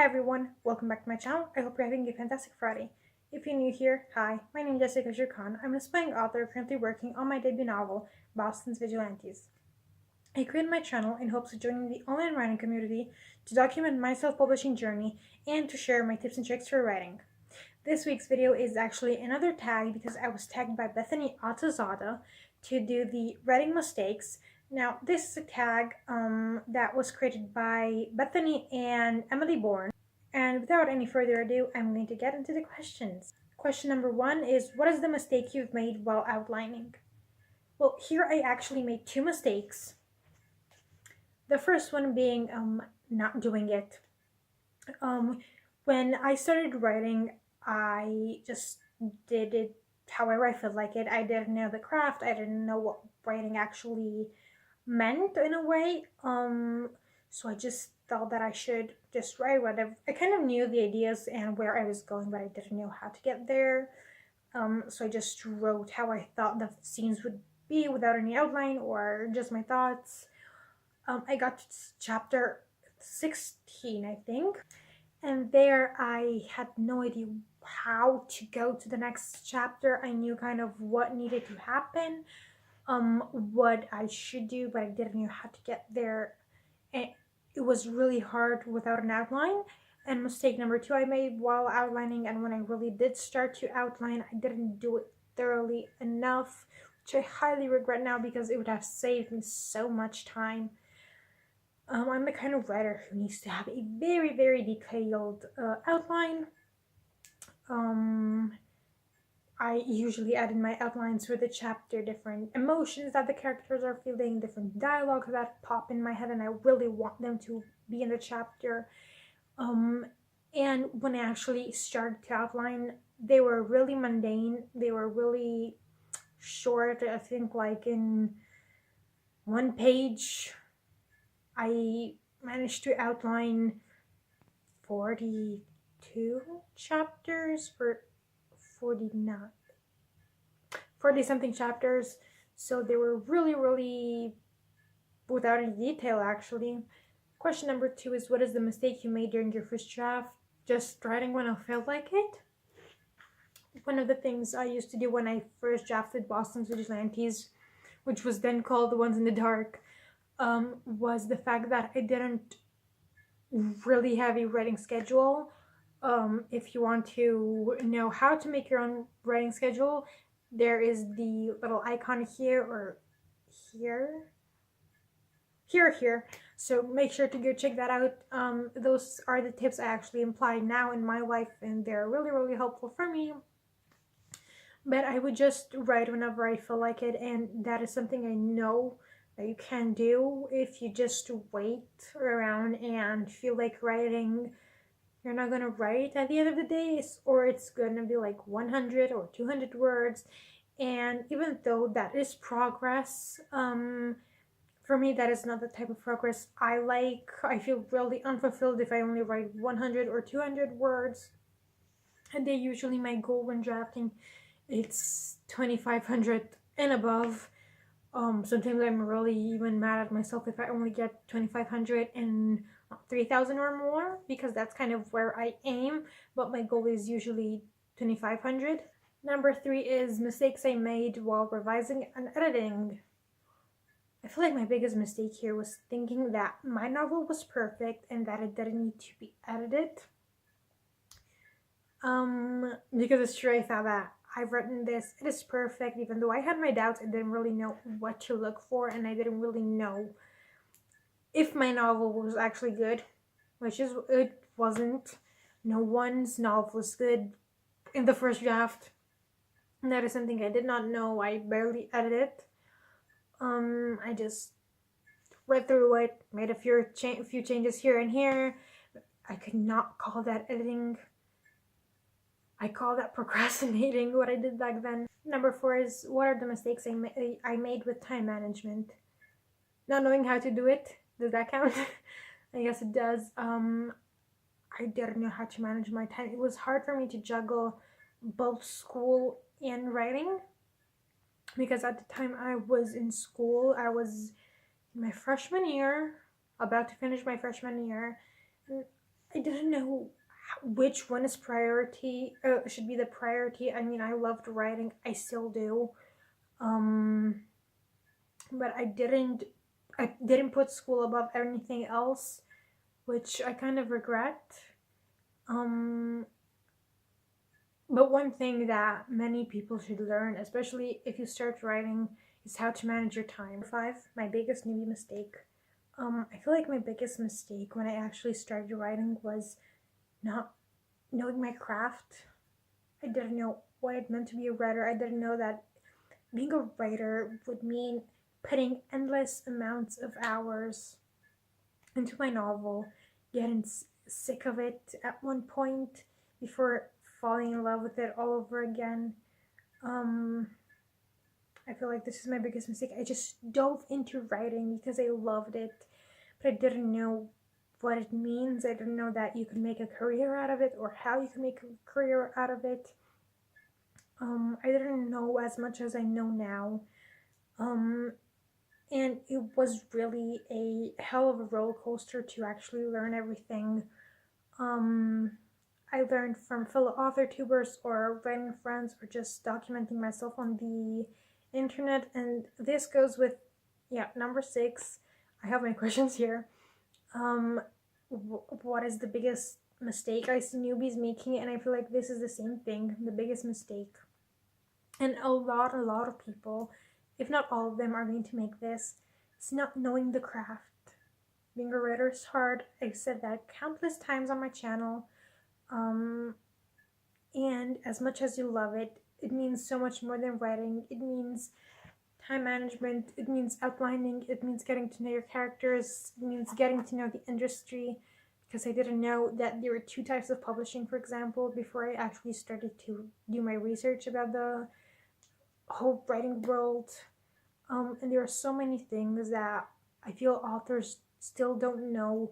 Hi everyone, welcome back to my channel. I hope you're having a fantastic Friday. If you're new here, hi, my name is Jessica Khan. I'm an aspiring author currently working on my debut novel, Boston's Vigilantes. I created my channel in hopes of joining the online writing community to document my self-publishing journey and to share my tips and tricks for writing. This week's video is actually another tag because I was tagged by Bethany Atazadeh to do the writing mistakes. Now, this is a tag that was created by Bethany and Emily Bourne. And without any further ado, I'm going to get into the questions. Question number one is, what is the mistake you've made while outlining? Well, here I actually made two mistakes. The first one being not doing it. When I started writing, I just did it however I felt like it. I didn't know the craft. I didn't know what writing actually meant in a way. So I just thought that I should just write whatever. I kind of knew the ideas and where I was going, but I didn't know how to get there. So I just wrote how I thought the scenes would be without any outline or just my thoughts. I got to chapter 16, I think. And there I had no idea how to go to the next chapter. I knew kind of what needed to happen, what I should do, but I didn't know how to get there. And it was really hard without an outline. And mistake number two I made while outlining, and when I really did start to outline, I didn't do it thoroughly enough, which I highly regret now because it would have saved me so much time. I'm the kind of writer who needs to have a very, very detailed outline. I usually add in my outlines for the chapter different emotions that the characters are feeling, different dialogue that pop in my head, and I really want them to be in the chapter. And when I actually started to outline, they were really mundane. They were really short. I think like in one page, I managed to outline 42 chapters for 49. 40 something chapters, so they were really without any detail actually. Question number two is, what is the mistake you made during your first draft? Just writing when I felt like it. One of the things I used to do when I first drafted Boston's Vigilantes, which was then called The Ones in the Dark, was the fact that I didn't really have a writing schedule. If you want to know how to make your own writing schedule, there is the little icon here or here. So make sure to go check that out. Those are the tips I actually apply now in my life, and they're really helpful for me. But I would just write whenever I feel like it, and that is something I know that you can do if you just wait around and feel like writing. You're not gonna write at the end of the day, or it's gonna be like 100 or 200 words. And even though that is progress, for me that is not the type of progress I like. I feel really unfulfilled if I only write 100 or 200 words a day. Usually my goal when drafting, it's 2,500 and above. Sometimes I'm really even mad at myself if I only get 2,500 and 3,000 or more, because that's kind of where I aim, but my goal is usually 2,500. Number three is mistakes I made while revising and editing. I feel like my biggest mistake here was thinking that my novel was perfect and that it didn't need to be edited. Because it's true, I thought that I've written this, it is perfect. Even though I had my doubts, I didn't really know what to look for, and I didn't really know if my novel was actually good, which is, it wasn't. No one's novel was good in the first draft. And that is something I did not know. I barely edited. I just read through it, made a few changes here and here. I could not call that editing. I call that procrastinating, what I did back then. Number four is, what are the mistakes I made with time management? Not knowing how to do it. Does that count? I guess it does. I didn't know how to manage my time. It was hard for me to juggle both school and writing, because at the time I was in school, I was in my freshman year, about to finish my freshman year. I didn't know which one is priority, should be the priority. I mean, I loved writing, I still do. Um, but I didn't put school above anything else, which I kind of regret. Um, but one thing that many people should learn, especially if you start writing, is how to manage your time. 5, my biggest newbie mistake. I feel like my biggest mistake when I actually started writing was not knowing my craft. I didn't know what it meant to be a writer. I didn't know that being a writer would mean putting endless amounts of hours into my novel, getting sick of it at one point before falling in love with it all over again. Um, I feel like this is my biggest mistake. I just dove into writing because I loved it, but I didn't know what it means. I didn't know that you could make a career out of it or how you can make a career out of it. I didn't know as much as I know now. And it was really a hell of a roller coaster to actually learn everything. I learned from fellow author tubers or writing friends or just documenting myself on the internet. And this goes with, number 6. I have my questions here. What is the biggest mistake I see newbies making? And I feel like this is the same thing, the biggest mistake. And a lot of people, if not all of them, are going to make this. It's not knowing the craft. Being a writer is hard. I've said that countless times on my channel. And as much as you love it, it means so much more than writing. It means time management, it means outlining, it means getting to know your characters, it means getting to know the industry, because I didn't know that there were 2 types of publishing, for example, before I actually started to do my research about the whole writing world. And there are so many things that I feel authors still don't know,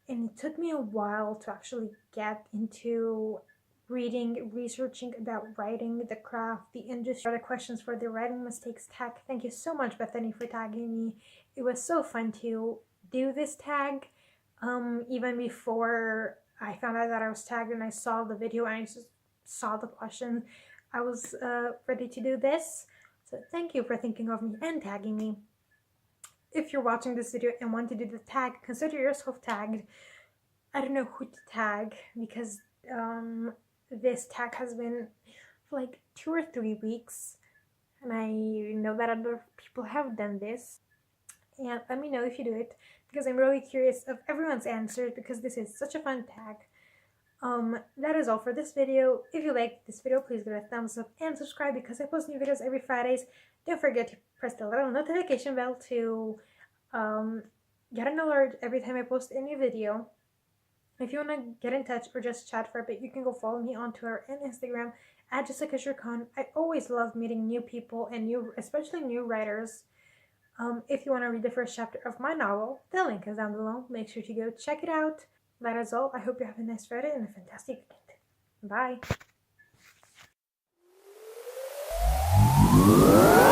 and it took me a while to actually get into reading, researching about writing, the craft, the industry. Other questions for the writing mistakes tag. Thank you so much, Bethany, for tagging me. It was so fun to do this tag. Even before I found out that I was tagged and I saw the video and I just saw the question, I was ready to do this. So thank you for thinking of me and tagging me. If you're watching this video and want to do the tag, consider yourself tagged. I don't know who to tag because this tag has been for like 2 or 3 weeks, and I know that other people have done this. And let me know if you do it, because I'm really curious of everyone's answers, because this is such a fun tag. That is all for this video. If you liked this video, please give it a thumbs up and subscribe, because I post new videos every Fridays. Don't forget to press the little notification bell to get an alert every time I post a new video. If you want to get in touch or just chat for a bit, you can go follow me on Twitter and Instagram at JessicaSherkhan. I always love meeting new people and especially new writers. If you want to read the first chapter of my novel, the link is down below. Make sure to go check it out. That is all. I hope you have a nice Friday and a fantastic weekend. Bye.